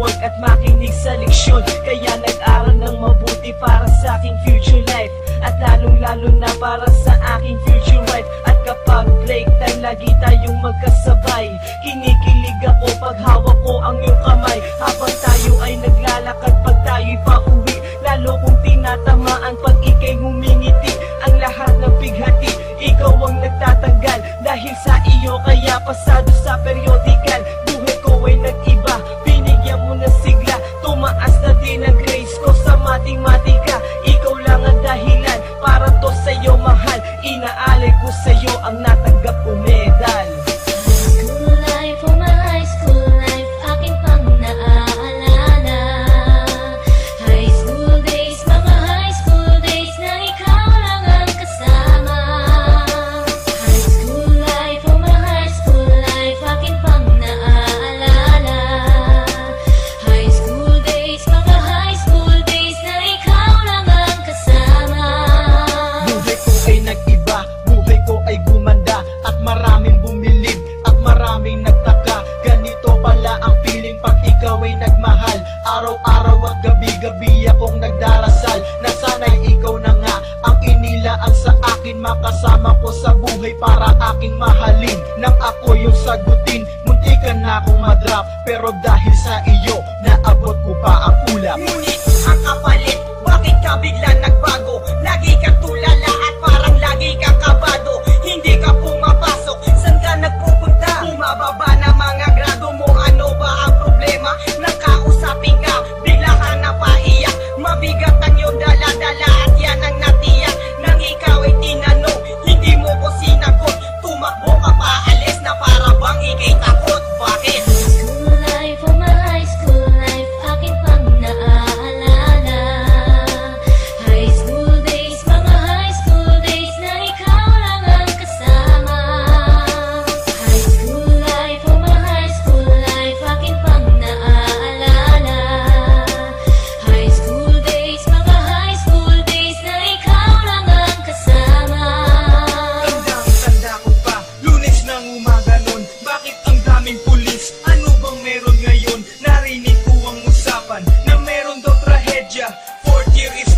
mag-work at makinig sa leksyon. Kaya nag-aral ng mabuti para sa aking future life, at lalong-lalo na para sa aking future wife. At kapag break time, lagi tayong magkasabay. Kinikilig ako pag hawak ko ang iyong kamay, habang tayo ay naglalakad pag tayo'y pauwi. Lalo kong tinatamaan pag ika'y humingiti. Ang lahat ng bighati, ikaw ang nagtatanggal. Dahil sa iyo kaya pasado sa periodical. Buhay ko ay nag-iba, binigyan mo ng sigla. Tumaas na din ang grades ko sa matematika. Ikaw lang ang dahilan para to sa'yo mahal. Inaalay ko sa'yo ang natanggap ko medal. School life, oh my high school life, aking pang naaalala. High school days, mga high school days na ikaw lang ang kasama. High school life, oh my high school life, aking pang naaalala. High school days, mga high school days na ikaw lang ang kasama. Buhay ko ay nag-iba, buhay ko ay gumanda, at maraming bumilib, at maraming nagtaka. Ganito pala ang feeling pag ikaw ay nagmahal. Araw-araw at gabi-gabi akong nagdarasal na sana'y ikaw na nga ang inilaan sa akin. Makasama ko sa buhay para aking mahalin. Nang ako yung sagutin, muntikan na akong madrop, pero dahil sa iyo, naabot ko pa ang ulap. Ngunit ang kapalit, bakit ka bigla nagbago? Lagi kang tulala at parang lagi kang kabado. Hindi ka pumapasok, saan ka nagpupunta? Bumababa na mga grado mo, ano ba ang problema? Nakausapin ka, bigla ka napaiyak. Mabigat ang iyong dala-dala at yan ang natiyak. Nang ikaw ay tinanong, hindi mo ko sinagot. Tumakbo ka pa, alis na para bang ikay takot. Bakit? School life, oh my high school life, aking pang naaalala. High school days, mga high school days na ikaw lang ang kasama. High school life, oh my high school life, aking pang naaalala. High school days, mga high school days na ikaw lang ang kasama. Tanda ko pa, Lunes ng umaga nun. Bakit ang daming pulis? Ano bang meron ngayon? Narinig ko ang usapan na meron daw trahedya. Fourth year is